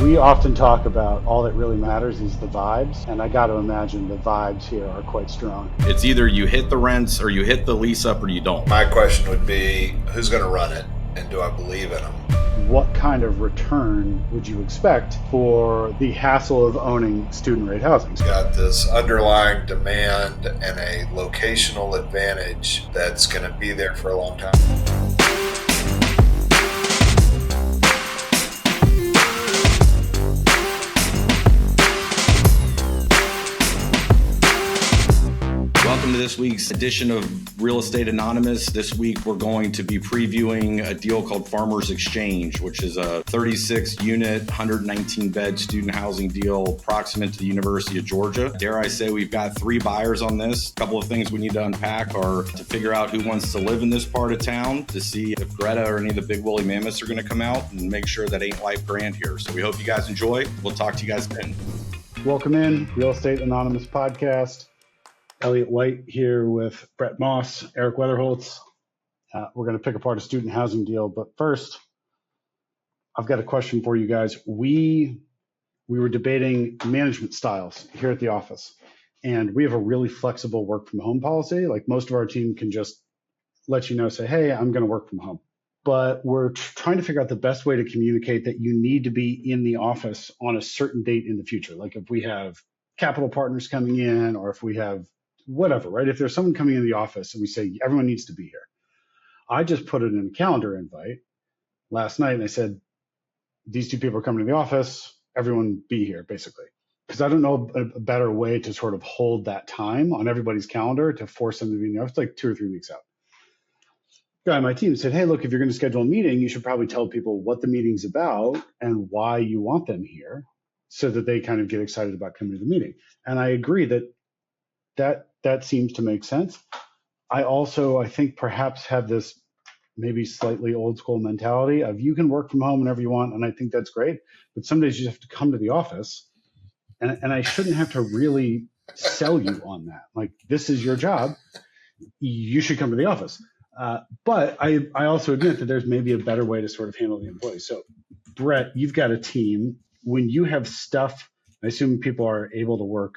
We often talk about all that really matters is the vibes, and I got to imagine the vibes here are quite strong. It's either you hit the rents or you hit the lease up or you don't. My question would be, who's going to run it, and do I believe in them? What kind of return would you expect for the hassle of owning student rate housing? It's got this underlying demand and a locational advantage that's going to be there for a long time. Welcome to this week's edition of Real Estate Anonymous. This week we're going to be previewing a deal called Farmers Exchange, which is a 36-unit, 119-bed student housing deal proximate to the University of Georgia. Dare I say we've got 3 buyers on this. A couple of things we need to unpack are to figure out who wants to live in this part of town, to see if Greta or any of the big woolly mammoths are going to come out, and make sure that ain't life grand here. So we hope you guys enjoy. We'll talk to you guys then. Welcome in, Real Estate Anonymous podcast. Elliot White here with Brett Moss, Eric Weatherholtz. We're going to pick apart a student housing deal, but first, I've got a question for you guys. We were debating management styles here at the office, and we have a really flexible work from home policy. Like most of our team can just let you know, say, hey, I'm going to work from home. But we're trying to figure out the best way to communicate that you need to be in the office on a certain date in the future. Like if we have capital partners coming in, or if we have whatever, right? If there's someone coming in the office and we say everyone needs to be here, I just put it in a calendar invite last night and I said, these 2 people are coming to the office, everyone be here, basically. Because I don't know a better way to sort of hold that time on everybody's calendar to force them to be in the office, like 2 or 3 weeks out. Guy on my team said, hey, look, if you're going to schedule a meeting, you should probably tell people what the meeting's about and why you want them here so that they kind of get excited about coming to the meeting. And I agree that seems to make sense. I think perhaps have this maybe slightly old school mentality of you can work from home whenever you want. And I think that's great. But some days you have to come to the office. And I shouldn't have to really sell you on that. Like, this is your job. You should come to the office. But I also admit that there's maybe a better way to sort of handle the employees. So, Brett, you've got a team. When you have stuff, I assume people are able to work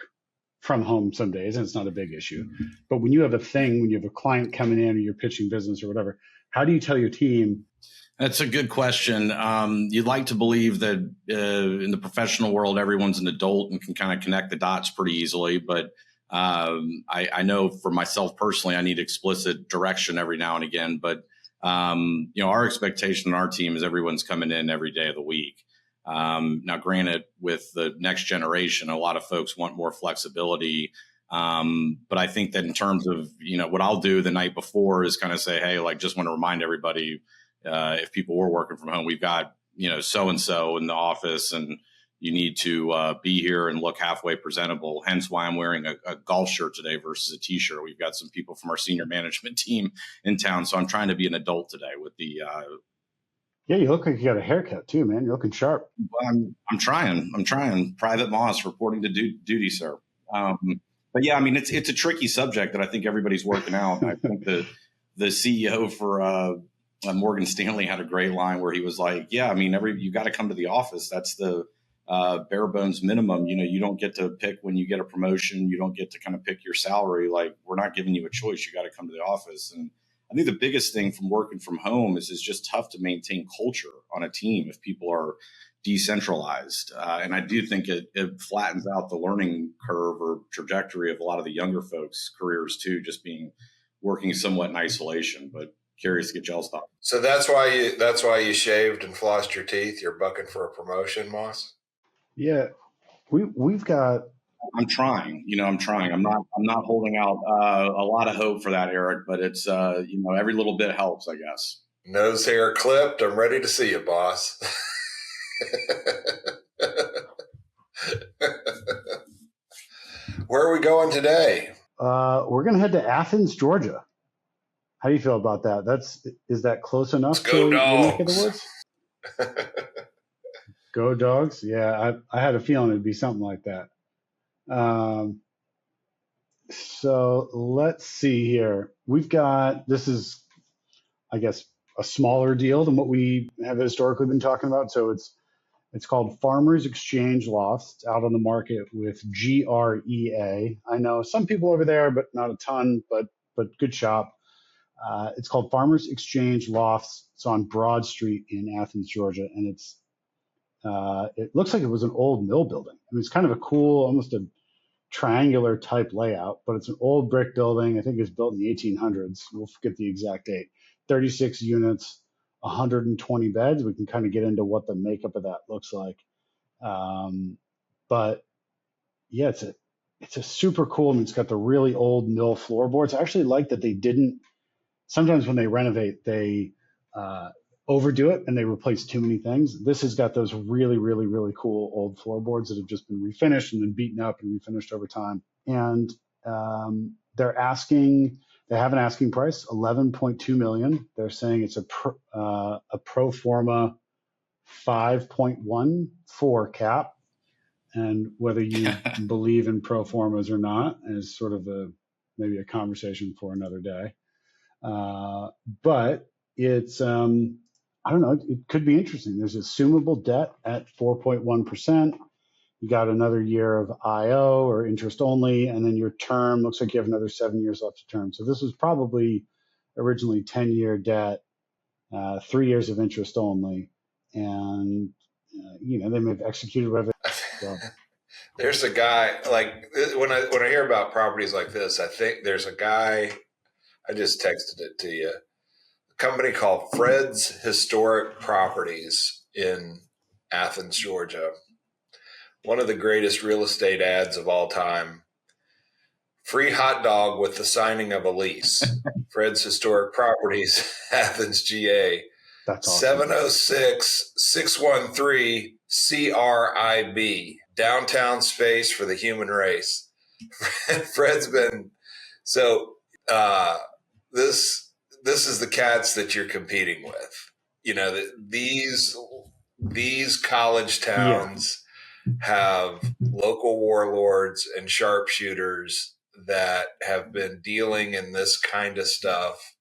from home some days, and it's not a big issue. But when you have when you have a client coming in or you're pitching business or whatever, how do you tell your team? That's a good question. You'd like to believe that in the professional world, everyone's an adult and can kind of connect the dots pretty easily. But I know for myself personally, I need explicit direction every now and again. But our expectation on our team is everyone's coming in every day of the week. Now, granted, with the next generation, a lot of folks want more flexibility. But I think that in terms of, what I'll do the night before is kind of say, hey, just want to remind everybody, if people were working from home, we've got, so-and-so in the office and you need to be here and look halfway presentable. Hence why I'm wearing a golf shirt today versus a T-shirt. We've got some people from our senior management team in town. So I'm trying to be an adult today with the Yeah, you look like you got a haircut too, man. You're looking sharp. I'm trying. Private Moss reporting to duty, sir. But yeah, it's a tricky subject that I think everybody's working out. I think the CEO for Morgan Stanley had a great line where he was like, yeah, you got to come to the office. That's the bare bones minimum. You don't get to pick when you get a promotion. You don't get to kind of pick your salary. Like, we're not giving you a choice. You got to come to the office. And I think the biggest thing from working from home is it's just tough to maintain culture on a team if people are decentralized. And I do think it flattens out the learning curve or trajectory of a lot of the younger folks' careers too, just working somewhat in isolation. But curious to get y'all's thoughts. So that's why you shaved and flossed your teeth. You're bucking for a promotion, Moss? Yeah, we've got. I'm trying. I'm not holding out a lot of hope for that, Eric. But it's every little bit helps, I guess. Nose hair clipped. I'm ready to see you, boss. Where are we going today? We're going to head to Athens, Georgia. How do you feel about that? Is that close enough to your neck of the woods? Go Dogs. Yeah, I had a feeling it'd be something like that. So let's see here. This is, I guess, a smaller deal than what we have historically been talking about. So it's It's called Farmers Exchange Lofts. It's out on the market with GREA. I know some people over there, but not a ton, but good shop. It's called Farmers Exchange Lofts. It's on Broad Street in Athens, Georgia, and it looks like it was an old mill building. I mean, it's kind of a cool, almost a triangular type layout, but it's an old brick building. I think it was built in the 1800s. We'll forget the exact date. 36 units, 120 beds. We can kind of get into what the makeup of that looks like. But yeah, it's a super cool. I mean, it's got the really old mill floorboards. I actually like that they didn't. Sometimes when they renovate, they overdo it and they replace too many things. This has got those really, really, really cool old floorboards that have just been refinished and then beaten up and refinished over time. And they have an asking price, 11.2 million. They're saying it's a pro forma 5.14 cap. And whether you believe in pro formas or not is sort of maybe a conversation for another day. But it's, I don't know, it could be interesting. There's assumable debt at 4.1%. You got another year of IO or interest only, and then your term looks like you have another 7 years left to term. So this was probably originally 10-year debt, 3 years of interest only. And, they may have executed whatever. So. There's a guy, like, when I hear about properties like this, I think there's a guy, I just texted it to you, a company called Fred's Historic Properties in Athens, Georgia. One of the greatest real estate ads of all time. Free hot dog with the signing of a lease. Fred's Historic Properties, Athens, GA. That's awesome. 706-613-CRIB. Downtown space for the human race. Fred's been this is the cats that you're competing with. These college towns have local warlords and sharpshooters that have been dealing in this kind of stuff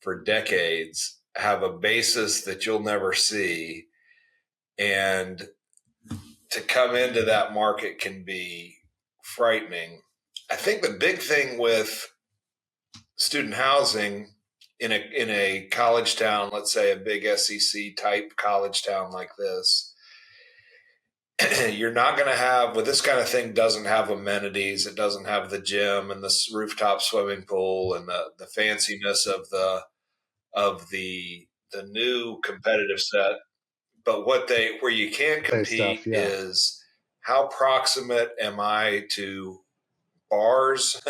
for decades, have a basis that you'll never see, and to come into that market can be frightening. I think the big thing with student housing in a college town, let's say a big SEC type college town like this, you're not going to have, with this kind of thing, doesn't have amenities. It doesn't have the gym and the rooftop swimming pool and the fanciness of the new competitive set. But where you can compete is how proximate am I to bars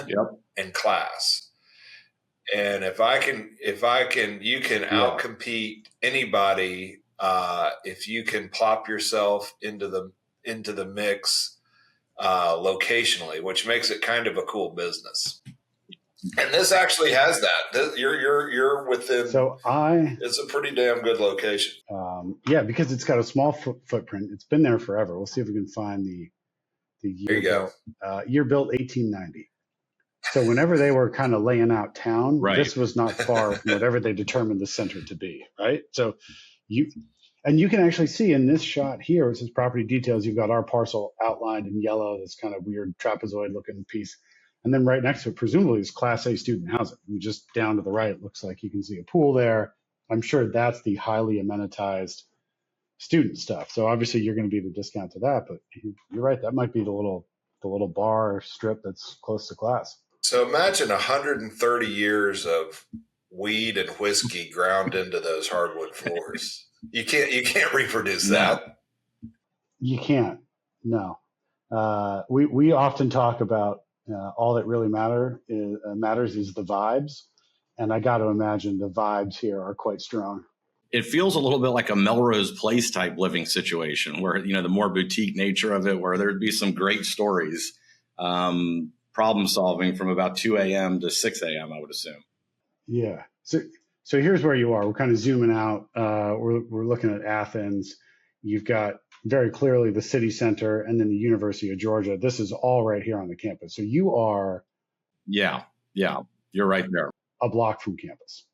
and class. And if I can, you can outcompete anybody if you can plop yourself into the mix locationally, which makes it kind of a cool business. And this actually has that. You're within. It's a pretty damn good location. Because it's got a small footprint. It's been there forever. We'll see if we can find the year. There you go. Year built 1890. So whenever they were kind of laying out town, this was not far from whatever they determined the center to be, right? So you can actually see in this shot here, it says property details. You've got our parcel outlined in yellow, this kind of weird trapezoid looking piece. And then right next to it, presumably, is Class A student housing. And just down to the right, it looks like you can see a pool there. I'm sure that's the highly amenitized student stuff. So obviously, you're going to be the discount to that. But you're right, that might be the little bar strip that's close to class. So imagine 130 years of weed and whiskey ground into those hardwood floors. You can't reproduce that. You can't. No. We often talk about all that really matters is the vibes, and I got to imagine the vibes here are quite strong. It feels a little bit like a Melrose Place type living situation, where the more boutique nature of it, where there'd be some great stories, problem solving from about 2 a.m. to 6 a.m. I would assume. Yeah. So here's where you are. We're kind of zooming out. We're looking at Athens. You've got very clearly the city center and then the University of Georgia. This is all right here on the campus. So you are. Yeah. You're right there. A block from campus.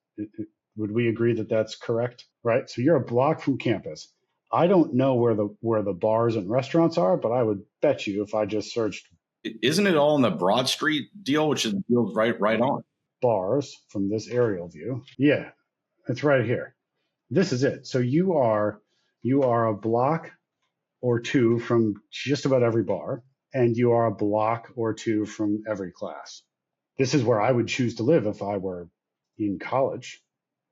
Would we agree that that's correct? Right. So you're a block from campus, I don't know where the bars and restaurants are, but I would bet you if I just searched Isn't it all in the Broad Street deal, which is right on? bars from this aerial view, yeah, it's right here. This is it. So you are a block or two from just about every bar, and you are a block or two from every class. This is where I would choose to live if I were in college,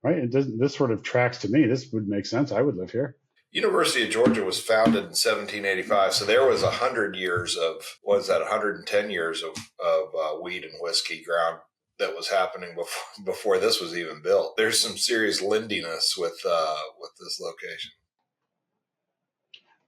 right? It doesn't. This sort of tracks to me. This would make sense. I would live here. University of Georgia was founded in 1785, so there was 100 years of, what is that, 110 years of weed and whiskey ground that was happening before this was even built. There's some serious lindiness with this location.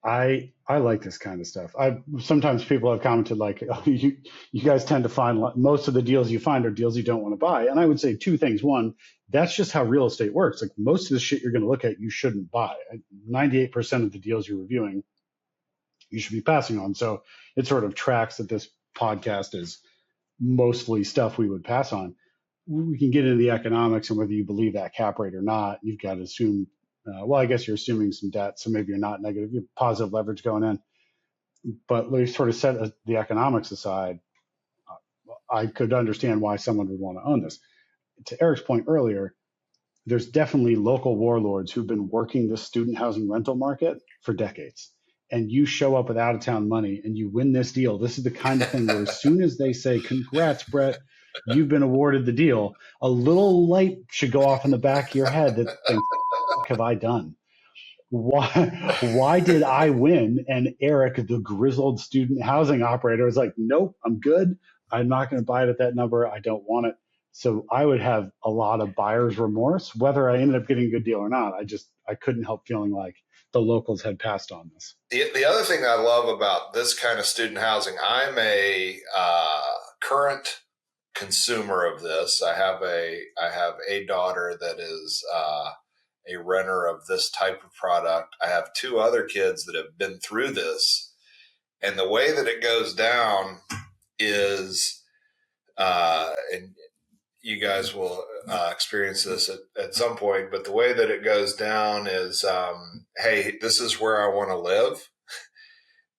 I like this kind of stuff. Sometimes people have commented like, oh, you guys tend to find most of the deals you find are deals you don't want to buy. And I would say two things. One, that's just how real estate works. Like most of the shit you're going to look at, you shouldn't buy. 98% of the deals you're reviewing, you should be passing on. So it sort of tracks that this podcast is mostly stuff we would pass on. We can get into the economics and whether you believe that cap rate or not. You've got to assume, well, I guess you're assuming some debt, so maybe you're not negative. You have positive leverage going in. But we sort of set the economics aside. I could understand why someone would want to own this. To Eric's point earlier, there's definitely local warlords who've been working the student housing rental market for decades. And you show up with out of town money and you win this deal. This is the kind of thing where as soon as they say, congrats, Brett, you've been awarded the deal, a little light should go off in the back of your head that thinks, what have I done? Why did I win? And Eric, the grizzled student housing operator, is like, nope, I'm good. I'm not going to buy it at that number. I don't want it. So I would have a lot of buyer's remorse, whether I ended up getting a good deal or not. I couldn't help feeling like the locals had passed on this. The other thing I love about this kind of student housing, I'm a current consumer of this. I have a daughter that is a renter of this type of product. I have two other kids that have been through this, and the way that it goes down is, and you guys will experience this at some point, but the way that it goes down is, hey, this is where I want to live,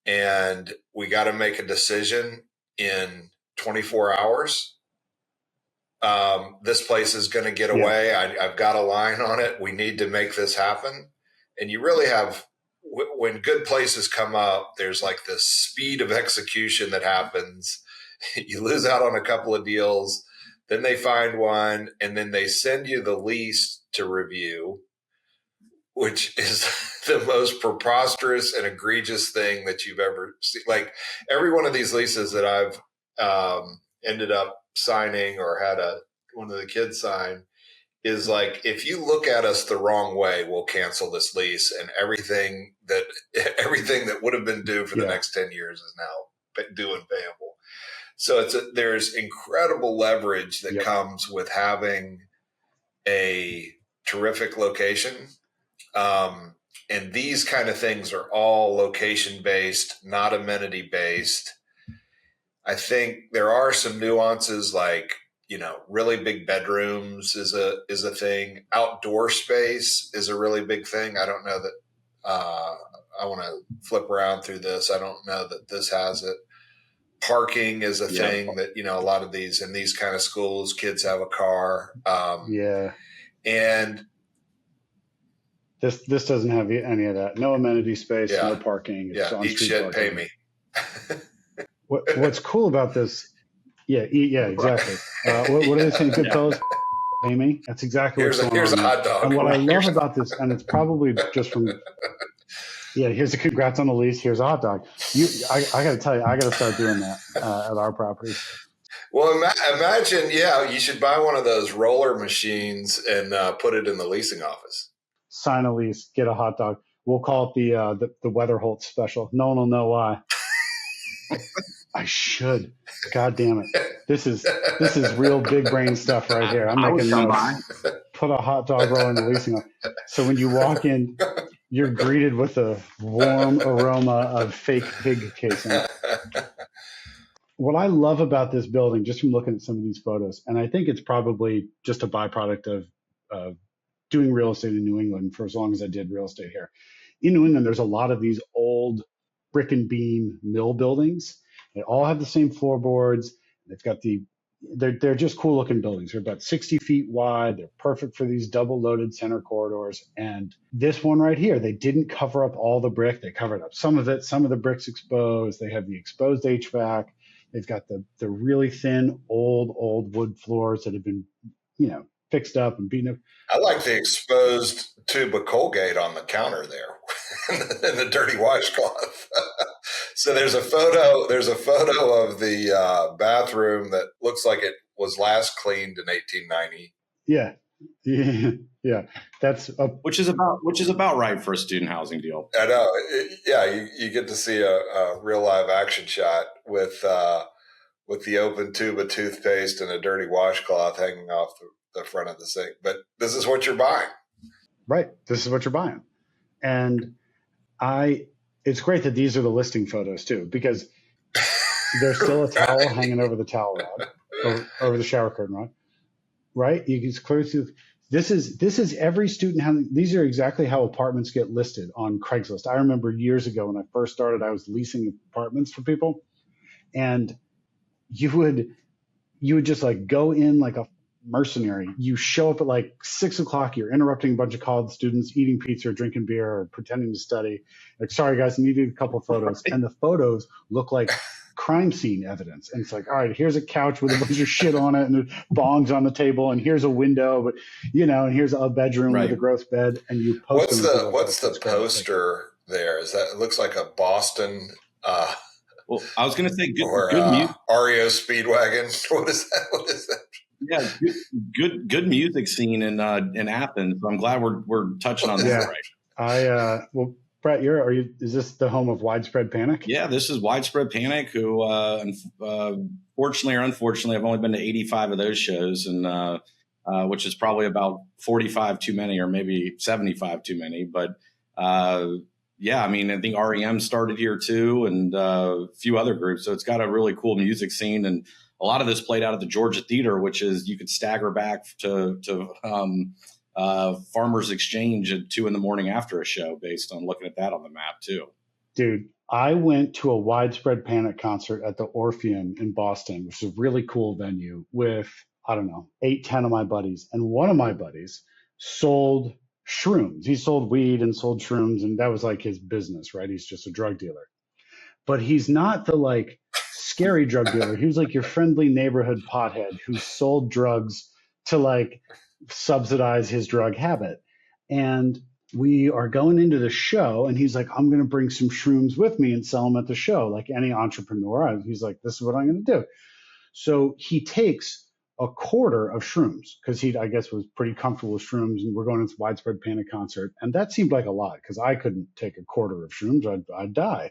and we got to make a decision in 24 hours. This place is going to get away. I've got a line on it. We need to make this happen. And you really have, when good places come up, there's like this speed of execution that happens. You lose out on a couple of deals, then they find one, and then they send you the lease to review, which is the most preposterous and egregious thing that you've ever seen. Like every one of these leases that I've ended up signing or had one of the kids sign is like, if you look at us the wrong way, we'll cancel this lease, and everything that would have been due for the next 10 years is now due and payable. So there's incredible leverage that comes with having a terrific location. And these kind of things are all location based, not amenity based. I think there are some nuances like, really big bedrooms is a thing. Outdoor space is a really big thing. I don't know that I want to flip around through this. I don't know that this has it. Parking is a thing that, a lot of these, in these kind of schools, kids have a car. And this doesn't have any of that. No amenity space, no parking. It's on eat shit, parking. Pay me. What's cool about this? Exactly. What do they say? Good fellas, pay me. That's exactly what's going on. Here's a hot dog. And what I love about this, and it's probably just from, here's a congrats on the lease. Here's a hot dog. I got to tell you, I got to start doing that at our properties. Well, imagine, you should buy one of those roller machines and put it in the leasing office. Sign a lease, get a hot dog. We'll call it the Weatherholt special. No one will know why. I should. God damn it. This is real big brain stuff right here. I'm making notes. Put a hot dog roll in the leasing office. So when you walk in, you're greeted with a warm aroma of fake pig casing. What I love about this building, just from looking at some of these photos, and I think it's probably just a byproduct of doing real estate in New England for as long as I did real estate here, in New England, there's a lot of these old brick and beam mill buildings. They all have the same floorboards. They've got they're just cool looking buildings. They're about 60 feet wide. They're perfect for these double loaded center corridors. And this one right here, they didn't cover up all the brick. They covered up some of it. Some of the bricks exposed. They have the exposed HVAC. They've got the really thin old wood floors that have been, fixed up and beaten up. I like the exposed tube of Colgate on the counter there and the dirty washcloth. So there's a photo of the bathroom that looks like it was last cleaned in 1890. Yeah. Yeah. That's which is about right for a student housing deal. I know. You get to see a real live action shot with the open tube of toothpaste and a dirty washcloth hanging off the front of the sink. But this is what you're buying. Right. This is what you're buying. And it's great that these are the listing photos too, because there's still a towel hanging over the towel rod, over the shower curtain rod. Right. You can clearly see this is every student housing. These are exactly how apartments get listed on Craigslist. I remember years ago when I first started, I was leasing apartments for people, and you would just like go in like a mercenary. You show up at like 6 o'clock, you're interrupting a bunch of college students, eating pizza or drinking beer or pretending to study. Like, sorry guys, I needed a couple of photos. And the photos look like crime scene evidence. And it's like, all right, here's a couch with a bunch of shit on it and there's bongs on the table, and here's a window, but and here's a bedroom with a gross bed, and you post what's the poster there? Is that, it looks like a Boston well, I was going to say good REO Speedwagon. What is that? Yeah, good music scene in Athens. So I'm glad we're touching on that. Right. Well, Brett, is this the home of Widespread Panic? Yeah, this is Widespread Panic, who fortunately or unfortunately, I've only been to 85 of those shows, and which is probably about 45 too many, or maybe 75 too many. But I think REM started here too, and a few other groups. So it's got a really cool music scene, and a lot of this played out at the Georgia Theater, which is, you could stagger back to Farmers Exchange at 2 a.m. after a show, based on looking at that on the map too. Dude, I went to a Widespread Panic concert at the Orpheum in Boston, which is a really cool venue, with, 8, 10 of my buddies. And one of my buddies sold shrooms. He sold weed and sold shrooms, and that was like his business, right? He's just a drug dealer. But he's not the like scary drug dealer. He was like your friendly neighborhood pothead who sold drugs to like subsidize his drug habit. And we are going into the show, and he's like, I'm going to bring some shrooms with me and sell them at the show. Like any entrepreneur, he's like, this is what I'm going to do. So he takes a quarter of shrooms, because he, I guess, was pretty comfortable with shrooms, and we're going to this Widespread Panic concert. And that seemed like a lot, because I couldn't take a quarter of shrooms. I'd die.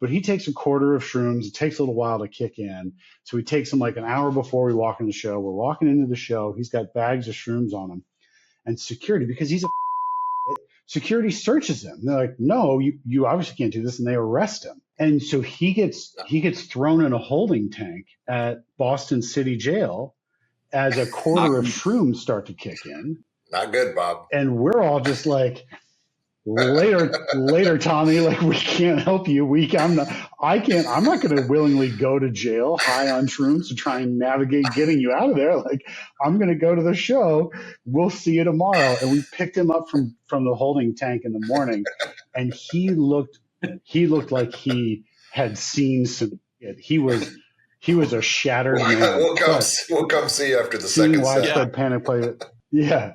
But he takes a quarter of shrooms. It takes a little while to kick in. So he takes them like an hour before we walk in the show. We're walking into the show. He's got bags of shrooms on him. And security, because he's security searches him. They're like, no, you obviously can't do this. And they arrest him. And so he gets thrown in a holding tank at Boston City Jail as a quarter of shrooms start to kick in. Not good, Bob. And we're all just like, later, Tommy, like, we can't help you. I'm not going to willingly go to jail high on shrooms to try and navigate getting you out of there. Like, I'm going to go to the show. We'll see you tomorrow. And we picked him up from the holding tank in the morning, and he looked like he had seen some shit. He was a shattered man. We'll come see you after the second Widespread Panic play. Yeah.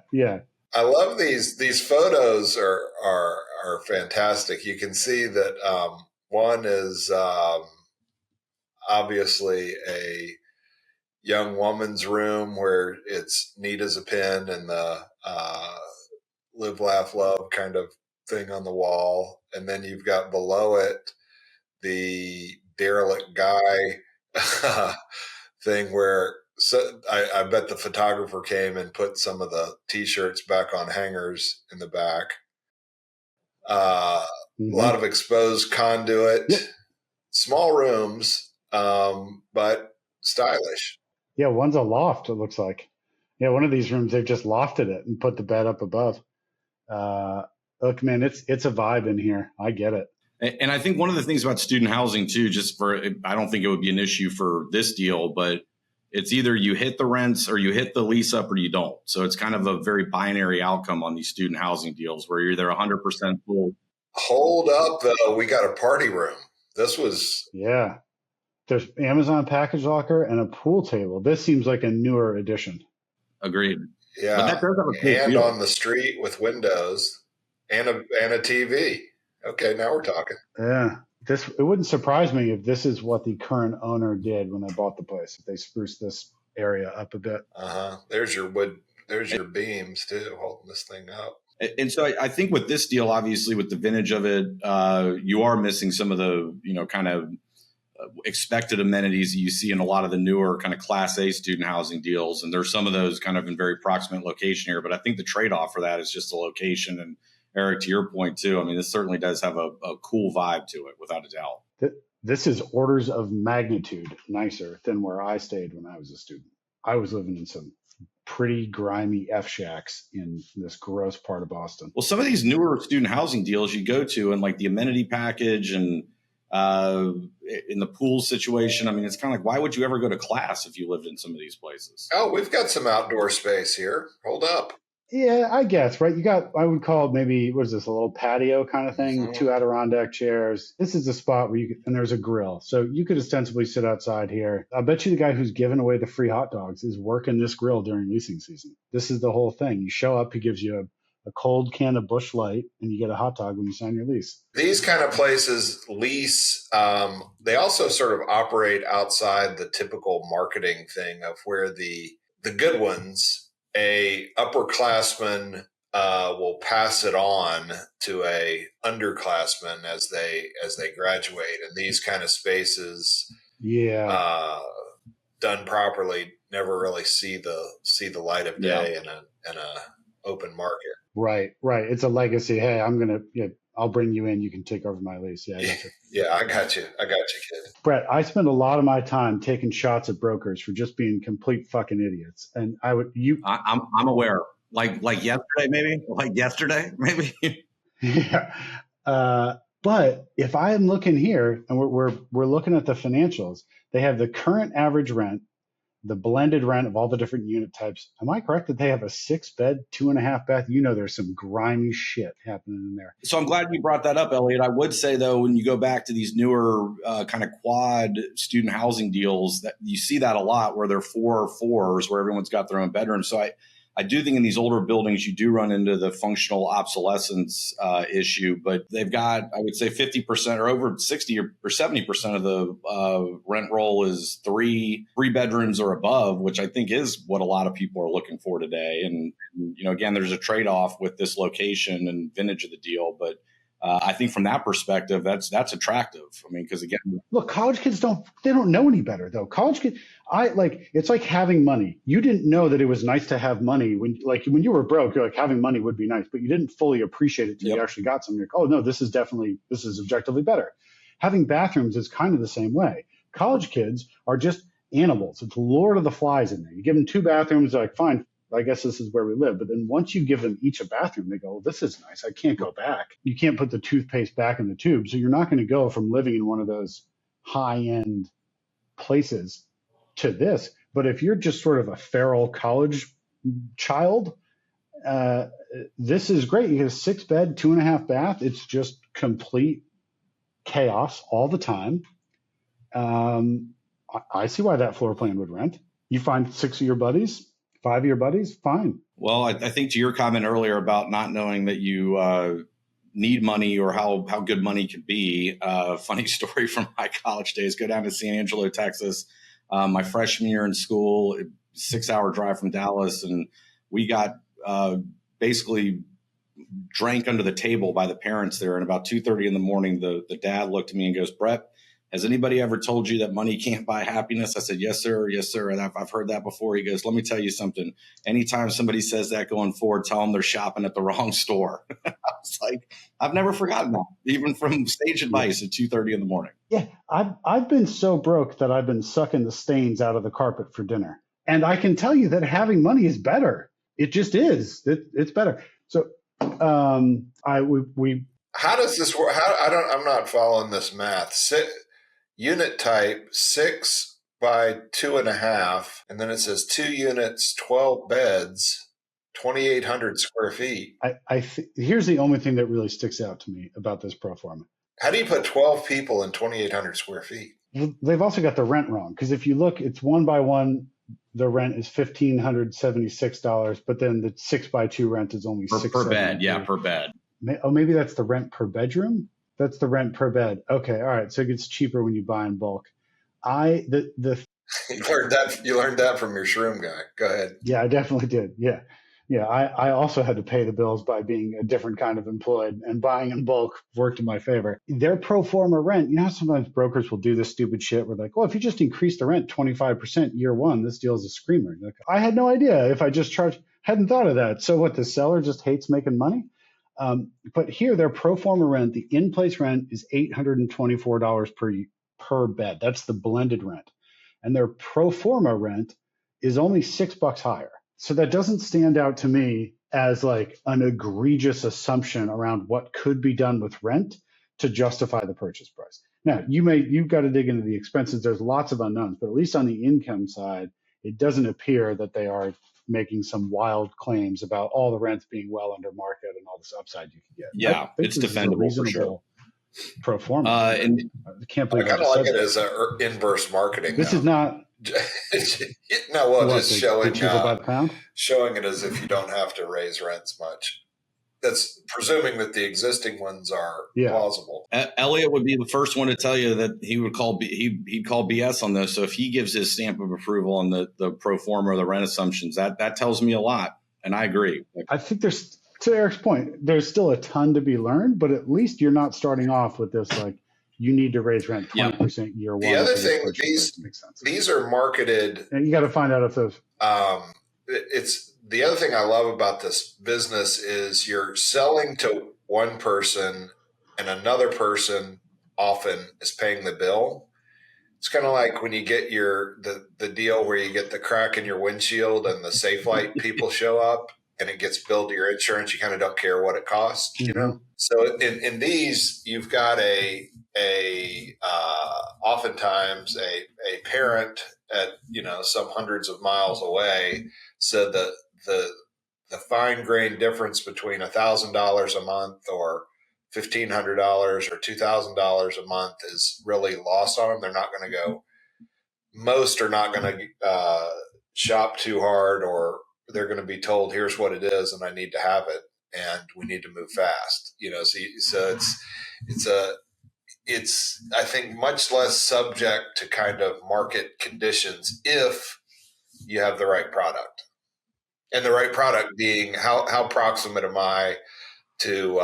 I love these photos are fantastic. You can see that one is obviously a young woman's room where it's neat as a pin, and the live, laugh, love kind of thing on the wall. And then you've got below it the derelict guy thing where, so I bet the photographer came and put some of the T-shirts back on hangers in the back. A lot of exposed conduit, small rooms, but stylish. Yeah, one's a loft, it looks like. Yeah, one of these rooms, they've just lofted it and put the bed up above. Look, man, it's a vibe in here. I get it. And I think one of the things about student housing too, I don't think it would be an issue for this deal, but it's either you hit the rents or you hit the lease up or you don't. So it's kind of a very binary outcome on these student housing deals where you're either 100% full. Hold up, though. We got a party room. This was. Yeah. There's Amazon package locker and a pool table. This seems like a newer addition. Agreed. Yeah. But that does have a cool and feel. on the street with windows and a TV. Okay, now we're talking. Yeah. It wouldn't surprise me if this is what the current owner did when they bought the place. If they spruced this area up a bit. There's your wood. There's your beams too, holding this thing up. And so I think with this deal, obviously with the vintage of it, you are missing some of the, kind of expected amenities that you see in a lot of the newer kind of Class A student housing deals. And there's some of those kind of in very proximate location here. But I think the trade-off for that is just the location. And Eric, to your point too, I mean, this certainly does have a cool vibe to it, without a doubt. This is orders of magnitude nicer than where I stayed when I was a student. I was living in some pretty grimy F shacks in this gross part of Boston. Well, some of these newer student housing deals you go to and like the amenity package and in the pool situation, I mean, it's kind of like, why would you ever go to class if you lived in some of these places? Oh, we've got some outdoor space here. Hold up. Yeah, I guess, right? I would call it maybe, what is this, a little patio kind of thing, Mm-hmm. 2 Adirondack chairs. This is a spot where and there's a grill. So you could ostensibly sit outside here. I bet you the guy who's giving away the free hot dogs is working this grill during leasing season. This is the whole thing. You show up, he gives you a cold can of Busch Light, and you get a hot dog when you sign your lease. These kind of places lease, they also sort of operate outside the typical marketing thing of where the good ones, a upperclassman will pass it on to a underclassman as they graduate. And these kind of spaces, done properly, never really see the light of day in a open market. Right. It's a legacy. Hey, I'll bring you in. You can take over my lease. Yeah, I got you. Yeah, I got you, kid. Brett, I spend a lot of my time taking shots at brokers for just being complete fucking idiots. And I'm aware. Like yesterday, maybe. Yeah. But if I am looking here and we're looking at the financials, they have the current average rent, the blended rent of all the different unit types. Am I correct that they have a 6-bed, 2.5 bath? There's some grimy shit happening in there. So I'm glad you brought that up, Elliot. I would say, though, when you go back to these newer kind of quad student housing deals, that you see that a lot where they're 4-4s, where everyone's got their own bedroom. So I do think in these older buildings, you do run into the functional obsolescence issue, but they've got, I would say 50% or over 60 or 70% of the rent roll is three bedrooms or above, which I think is what a lot of people are looking for today. And again, there's a trade-off with this location and vintage of the deal, but I think from that perspective, that's attractive. I mean, because again, look, college kids don't know any better though. College kids, it's like having money. You didn't know that it was nice to have money when you were broke. You're like, having money would be nice, but you didn't fully appreciate it till you actually got something. You're like, oh no, this is objectively better. Having bathrooms is kind of the same way. College kids are just animals. It's Lord of the Flies in there. You give them 2 bathrooms, they're like, fine, I guess this is where we live. But then once you give them each a bathroom, they go, well, this is nice. I can't go back. You can't put the toothpaste back in the tube. So you're not going to go from living in one of those high-end places to this. But if you're just sort of a feral college child, this is great. You get a 6-bed, 2.5 bath. It's just complete chaos all the time. I see why that floor plan would rent. You find 6 of your buddies, 5 of your buddies, fine. Well, I think to your comment earlier about not knowing that you need money or how good money could be, funny story from my college days, go down to San Angelo, Texas, my freshman year in school, 6-hour drive from Dallas. And we got basically drank under the table by the parents there. And about 2:30 in the morning, the dad looked at me and goes, Brett, has anybody ever told you that money can't buy happiness? I said, yes, sir. Yes, sir. And I've heard that before. He goes, let me tell you something. Anytime somebody says that going forward, tell them they're shopping at the wrong store. I was like, I've never forgotten that, even from sage advice at 2:30 in the morning. Yeah, I've been so broke that I've been sucking the stains out of the carpet for dinner. And I can tell you that having money is better. It just is. It's better. So We How does this work? I'm not following this math. Unit type 6 by 2.5, and then it says 2 units, 12 beds, 2,800 square feet. Here's the only thing that really sticks out to me about this pro forma. How do you put 12 people in 2,800 square feet? They've also got the rent wrong, because if you look, it's 1 by 1. The rent is $1,576, but then the 6 by 2 rent is only per bed. Yeah, per bed. Oh, maybe that's the rent per bedroom. That's the rent per bed. Okay, all right. So it gets cheaper when you buy in bulk. You learned that from your shroom guy. Go ahead. Yeah, I definitely did. Yeah. I also had to pay the bills by being a different kind of employed, and buying in bulk worked in my favor. Their pro forma rent, sometimes brokers will do this stupid shit where like, if you just increase the rent 25% year one, this deal is a screamer. Like, I had no idea if I just hadn't thought of that. So what, the seller just hates making money? But here, their pro forma rent, the in-place rent is $824 per bed. That's the blended rent. And their pro forma rent is only $6 higher. So that doesn't stand out to me as like an egregious assumption around what could be done with rent to justify the purchase price. Now, you've got to dig into the expenses. There's lots of unknowns, but at least on the income side, it doesn't appear that they are making some wild claims about all the rents being well under market and all this upside you can get. Yeah, it's defendable for sure. Pro forma. And I can't believe I kind of like it as an inverse marketing. This is not. Just showing by the pound? Showing it as if you don't have to raise rents much. That's presuming that the existing ones are plausible. Elliot would be the first one to tell you that he'd call BS on this. So if he gives his stamp of approval on the pro forma or the rent assumptions, that tells me a lot, and I agree. I think to Eric's point, there's still a ton to be learned, but at least you're not starting off with this like, you need to raise rent 20% year one. The other thing, these are marketed. And you got to find out if those. It's the other thing I love about this business is you're selling to one person, and another person often is paying the bill. It's kind of like when you get the deal where you get the crack in your windshield and the Safe Light people show up, and it gets billed to your insurance. You kind of don't care what it costs, So in these, you've got oftentimes a parent at some hundreds of miles away. So the fine grained difference between $1,000 a month or $1,500 or $2,000 a month is really lost on them. They're not going to go. Most are not going to shop too hard, or they're going to be told, here's what it is, and I need to have it, and we need to move fast. So it's I think much less subject to kind of market conditions if you have the right product, and the right product being how proximate am I to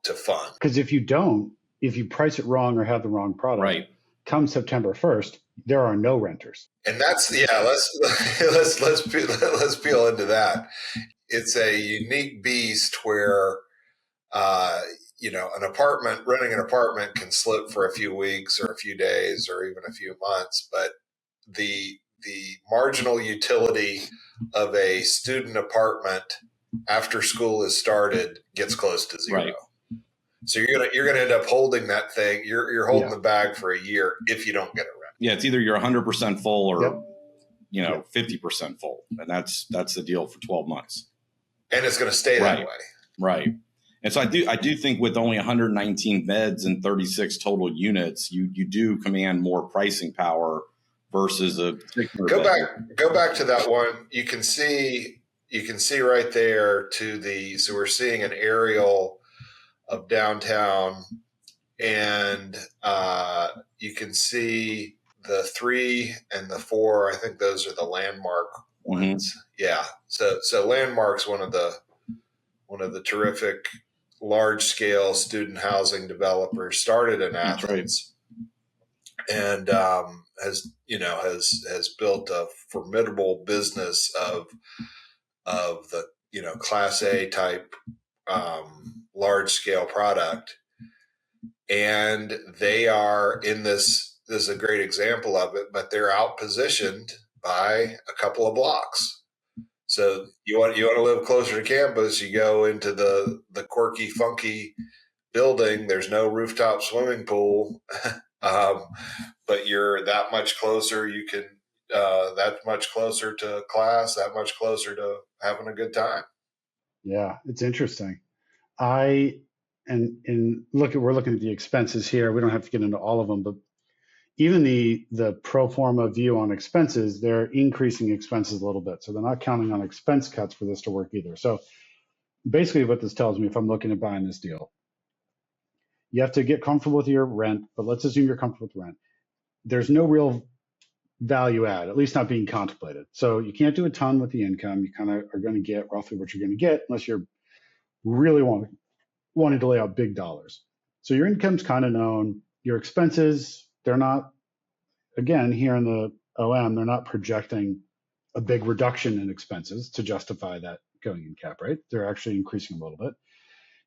to fun? Because if you price it wrong or have the wrong product, right, come September 1st, there are no renters. And that's let's peel into that. It's a unique beast where renting an apartment can slip for a few weeks or a few days or even a few months, but the marginal utility of a student apartment after school has started gets close to zero. Right. So you're gonna end up holding that thing. You're holding the bag for a year if you don't get it right. Yeah, it's either you're 100% full or 50% full, and that's the deal for 12 months. And it's going to stay that way. Right. And so I do think with only 119 beds and 36 total units, you do command more pricing power versus a go back to that one. You can see right there so we're seeing an aerial of downtown, and you can see the 3 and the 4. I think those are the Landmark ones. Yeah. So Landmark's one of the terrific large scale student housing developers, started in Athens, and has built a formidable business of the Class A type large scale product. And they are in this is a great example of it, but they're out positioned by a couple of blocks. So you want to live closer to campus, you go into the quirky, funky building. There's no rooftop swimming pool, but you're that much closer. You can that much closer to class, that much closer to having a good time. Yeah, it's interesting. And we're looking at the expenses here. We don't have to get into all of them, but even the pro forma view on expenses, they're increasing expenses a little bit. So they're not counting on expense cuts for this to work either. So basically what this tells me, if I'm looking at buying this deal, you have to get comfortable with your rent, but let's assume you're comfortable with rent. There's no real value add, at least not being contemplated. So you can't do a ton with the income. You kind of are going to get roughly what you're going to get unless you're really wanting to lay out big dollars. So your income's kind of known. Your expenses, they're not, again, here in the OM, they're not projecting a big reduction in expenses to justify that going in cap rate. They're actually increasing a little bit.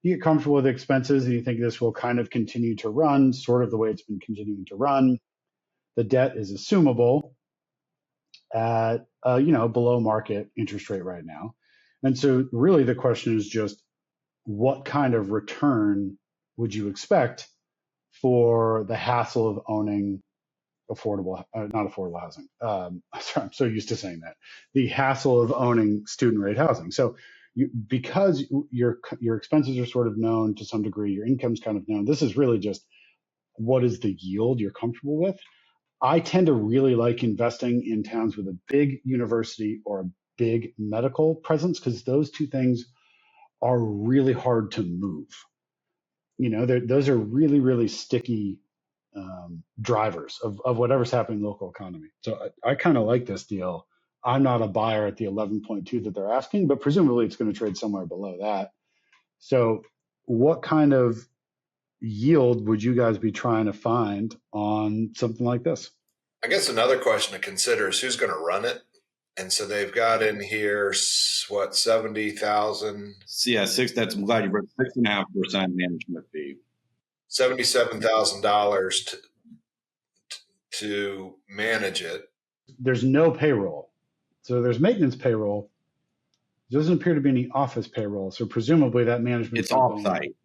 You get comfortable with expenses and you think this will kind of continue to run sort of the way it's been continuing to run. The debt is assumable at below market interest rate right now. And so really the question is just what kind of return would you expect for the hassle of owning not affordable housing. Sorry, I'm so used to saying that. The hassle of owning student rate housing. So because your expenses are sort of known to some degree, your income's kind of known. This is really just what is the yield you're comfortable with. I tend to really like investing in towns with a big university or a big medical presence because those two things are really hard to move. Those are really, really sticky drivers of whatever's happening in the local economy. So I kind of like this deal. I'm not a buyer at the 11.2 that they're asking, but presumably it's going to trade somewhere below that. So what kind of yield would you guys be trying to find on something like this? I guess another question to consider is who's going to run it. And so they've got in here, 70,000? Yeah, I'm glad you brought 6.5% management fee. $77,000 to manage it. There's no payroll. So there's maintenance payroll. There doesn't appear to be any office payroll. So presumably that management It's offsite.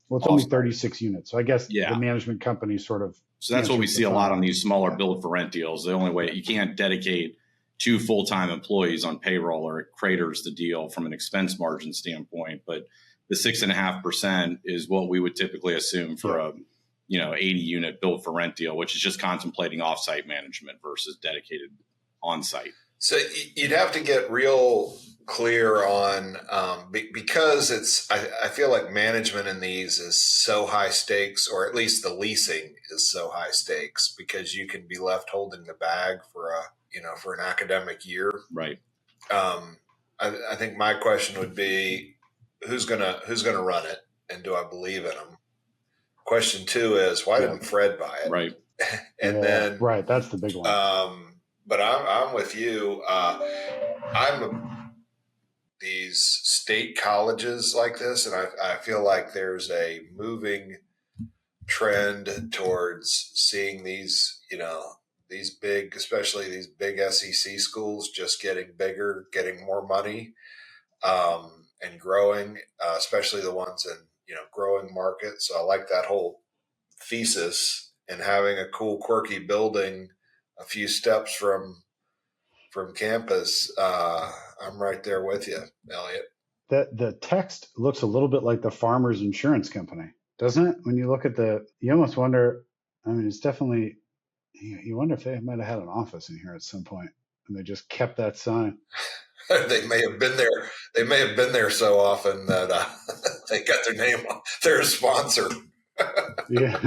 Well, it's only 36 units. So I guess the management company sort of. So that's what we see a lot on these smaller build for rent deals. The only way you can't dedicate 2 full-time employees on payroll or it craters the deal from an expense margin standpoint. But the 6.5% is what we would typically assume for a 80 unit build for rent deal, which is just contemplating offsite management versus dedicated on-site. So you'd have to get real clear on because I feel like management in these is so high stakes, or at least the leasing is so high stakes because you can be left holding the bag for an academic year. Right. I think my question would be who's gonna run it, and do I believe in them? Question 2 is why didn't Fred buy it? Right. And then right, that's the big one. But I'm with you. These state colleges like this, and I feel like there's a moving trend towards seeing these, these big, especially these big SEC schools just getting bigger, getting more money, and growing, especially the ones in, growing markets. So I like that whole thesis, and having a cool, quirky building a few steps from campus. I'm right there with you, Elliot. The text looks a little bit like the Farmers Insurance Company, doesn't it? When you look at you almost wonder. I mean, it's definitely. You wonder if they might have had an office in here at some point, and they just kept that sign. They may have been there. They may have been there so often that they got their name on. They're a sponsor. Yeah.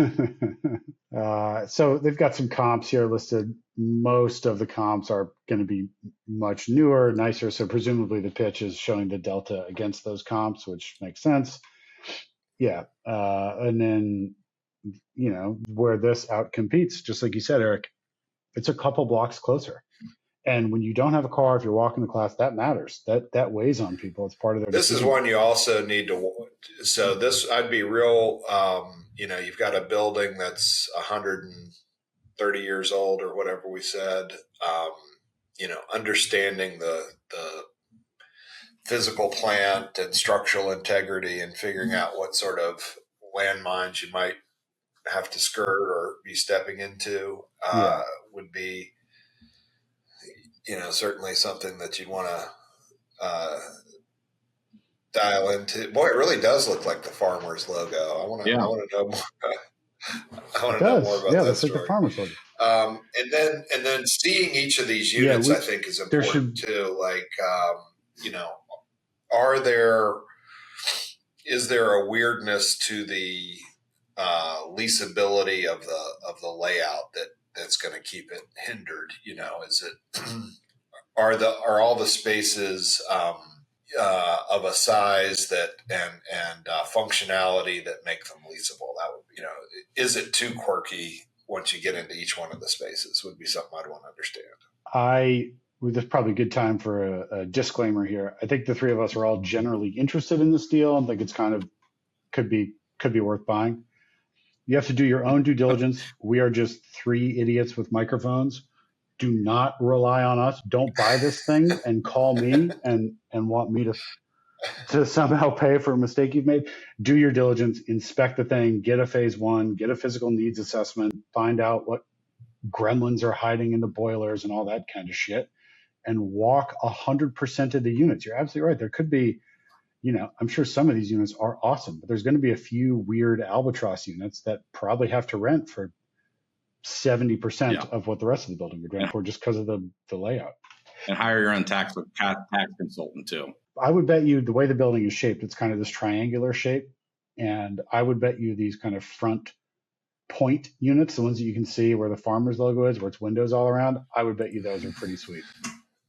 So they've got some comps here listed. Most of the comps are going to be much newer, nicer. So presumably the pitch is showing the delta against those comps, which makes sense. Yeah. And then, where this outcompetes, just like you said, Eric, it's a couple blocks closer. And when you don't have a car, if you're walking to class, that matters. That weighs on people. It's part of their This decision. is one you also need to. So this, I'd be real. You've got a building that's 130 years old or whatever we said. Understanding the physical plant and structural integrity and figuring out what sort of landmines you might have to skirt or be stepping into would be, certainly something that you'd want to dial into. Boy, it really does look like the Farmers logo. I want to know more. I want to know more about that that's story. Like the Farmers logo. And then seeing each of these units, I think, is important too. Like, is there a weirdness to the leasability of the layout that's going to keep it hindered? Is it are all the spaces of a size that and functionality that make them leasable? That would is it too quirky once you get into each one of the spaces? Would be something I'd want to understand. There's probably a good time for a disclaimer here. I think the three of us are all generally interested in this deal and think it's could be worth buying. You have to do your own due diligence. We are just three idiots with microphones. Do not rely on us. Don't buy this thing and call me and want me to somehow pay for a mistake you've made. Do your diligence, inspect the thing, get a phase one, get a physical needs assessment, find out what gremlins are hiding in the boilers and all that kind of shit, and walk 100% of the units. You're absolutely right. There could be, I'm sure some of these units are awesome, but there's going to be a few weird albatross units that probably have to rent for 70% of what the rest of the building would rent for just because of the layout. And hire your own tax consultant too. I would bet you the way the building is shaped, it's kind of this triangular shape. And I would bet you these kind of front point units, the ones that you can see where the Farmers logo is, where it's windows all around, I would bet you those are pretty sweet.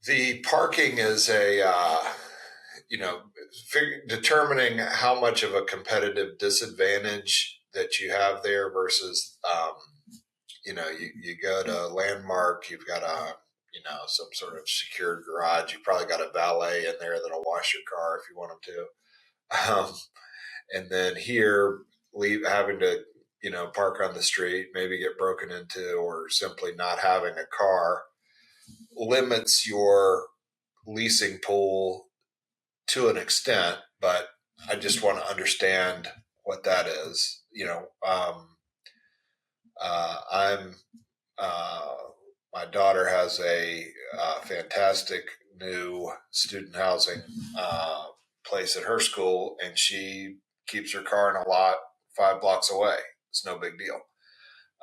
The parking is determining how much of a competitive disadvantage that you have there versus, you go to Landmark, you've got some sort of secured garage. You probably got a valet in there that'll wash your car if you want them to. And then here, having to, park on the street, maybe get broken into, or simply not having a car limits your leasing pool to an extent. But I just want to understand what that is. My daughter has a fantastic new student housing place at her school, and she keeps her car in a lot 5 blocks away. It's no big deal.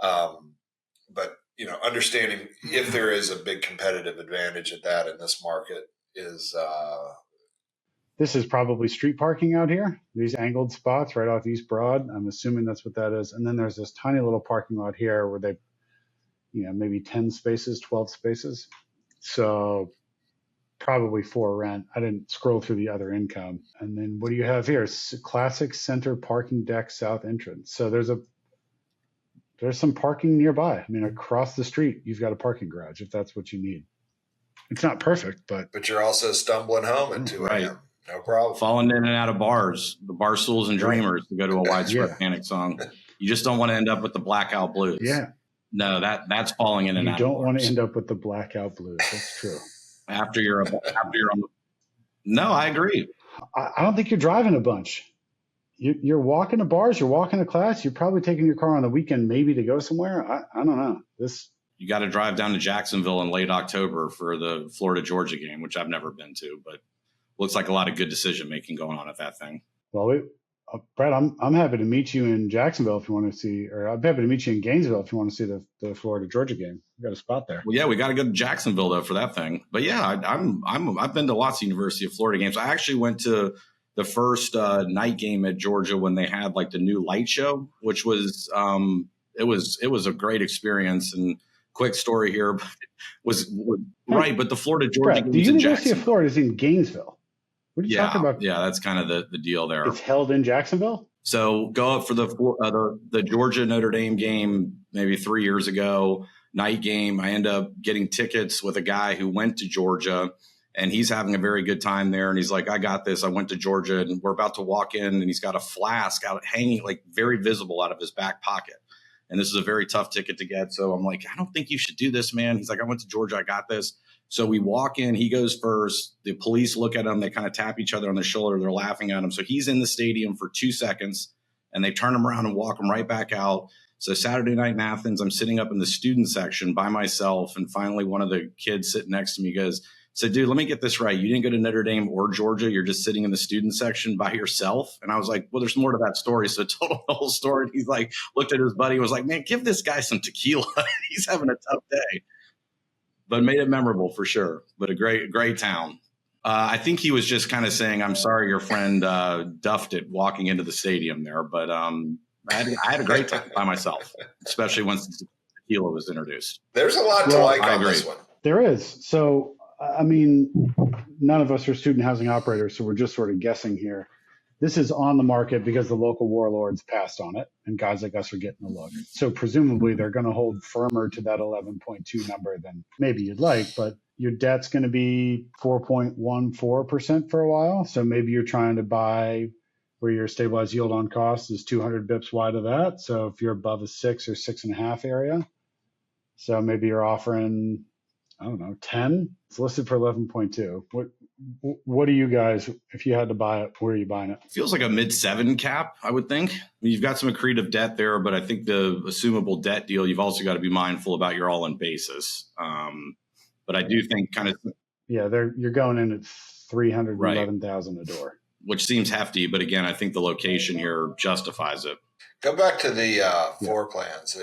But understanding if there is a big competitive advantage at that in this market is. This is probably street parking out here. These angled spots right off East Broad. I'm assuming that's what that is. And then there's this tiny little parking lot here where they, maybe 10 spaces, 12 spaces. So probably for rent. I didn't scroll through the other income. And then what do you have here? Classic center parking deck south entrance. So there's some parking nearby. I mean, across the street, you've got a parking garage if that's what you need. It's not perfect, but you're also stumbling home at 2 a.m. No problem. Falling in and out of bars, the bar stools and dreamers, to go to a Widespread Panic song. You just don't want to end up with the blackout blues. Yeah. No, that's falling in and out. You don't want to end up with the blackout blues. That's true. after you're on the. No, I agree. I don't think you're driving a bunch. You're walking to bars, you're walking to class, you're probably taking your car on the weekend maybe to go somewhere. I don't know. You got to drive down to Jacksonville in late October for the Florida-Georgia game, which I've never been to, but looks like a lot of good decision-making going on at that thing. Well, Brett, I'm happy to meet you in Jacksonville if you want to see, or I'm happy to meet you in Gainesville if you want to see the Florida-Georgia game. We got a spot there. Well, yeah, we got to go to Jacksonville though for that thing. But yeah, I've been to lots of University of Florida games. I actually went to the first night game at Georgia when they had like the new light show, which was it was a great experience. And quick story here was right, but the Florida-Georgia game. The University of Florida is in Gainesville. What are you talking about? Yeah, that's kind of the deal there. It's held in Jacksonville? So go up for the Georgia Notre Dame game maybe 3 years ago, night game. I end up getting tickets with a guy who went to Georgia, and he's having a very good time there. And he's like, I got this. I went to Georgia, and we're about to walk in, and he's got a flask out hanging, like very visible out of his back pocket. And this is a very tough ticket to get. So I'm like, I don't think you should do this, man. He's like, I went to Georgia. I got this. So we walk in, he goes first. The police look at him. They kind of tap each other on the shoulder. They're laughing at him. So he's in the stadium for 2 seconds and they turn him around and walk him right back out. So Saturday night in Athens, I'm sitting up in the student section by myself. And finally, one of the kids sitting next to me goes, said, dude, let me get this right. You didn't go to Notre Dame or Georgia. You're just sitting in the student section by yourself. And I was like, well, there's more to that story. So told the whole story. He's like, looked at his buddy and was like, man, give this guy some tequila. He's having a tough day. But made it memorable for sure. But a great town. I think he was just kind of saying, I'm sorry your friend duffed it walking into the stadium there. But I had a great time by myself, especially once tequila was introduced. There's a lot to like on this one. There is. So, I mean, none of us are student housing operators, so we're just sort of guessing here. This is on the market because the local warlords passed on it, and guys like us are getting a look. So presumably they're going to hold firmer to that 11.2 number than maybe you'd like, but your debt's going to be 4.14% for a while. So maybe you're trying to buy where your stabilized yield on cost is 200 bips wide of that. So if you're above a 6 or 6.5 area, so maybe you're offering, I don't know, 10. It's listed for 11.2. What do you guys, if you had to buy it, where are you buying it? Feels like a mid-7 cap, I would think. I mean, you've got some accretive debt there, but I think the assumable debt deal, you've also got to be mindful about your all-in basis. But I do think kind of... Yeah, you're going in at $311,000 a door. Which seems hefty, but again, I think the location here justifies it. Go back to the floor plans.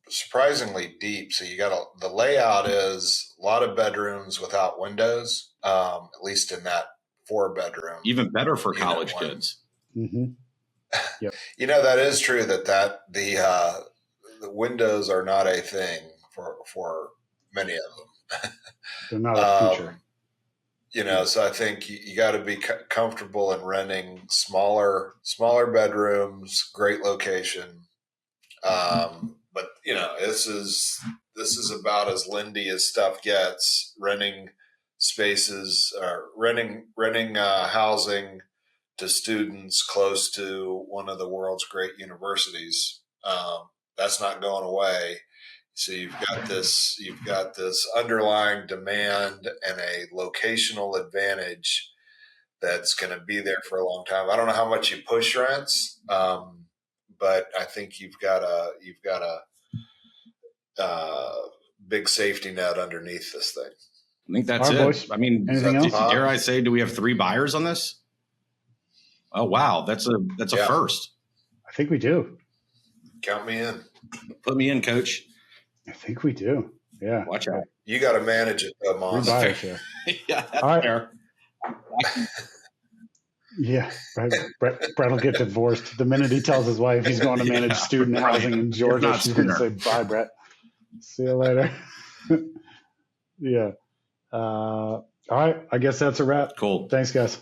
Surprisingly deep. So you got the layout is a lot of bedrooms without windows, at least in that 4-bedroom. Even better for college kids. Mm-hmm. Yep. That is true that the windows are not a thing for many of them. They're not a feature. So I think you got to be comfortable in renting smaller bedrooms, great location. But this is about as Lindy as stuff gets. Renting spaces, renting housing to students close to one of the world's great universities. That's not going away. So you've got this underlying demand and a locational advantage that's going to be there for a long time. I don't know how much you push rents, but I think you've got a big safety net underneath this thing. I think that's it. Boys, I mean, dare I say, do we have 3 buyers on this? Oh wow, that's a first. I think we do. Count me in. Put me in, coach. I think we do. Yeah. Watch out. You got to manage it, though, Moss. Yeah, that's all right. Fair. Yeah, Brett will get divorced the minute he tells his wife he's going to manage student housing in Georgia. She's going to say, bye, Brett. See you later. Yeah. All right. I guess that's a wrap. Cool. Thanks, guys.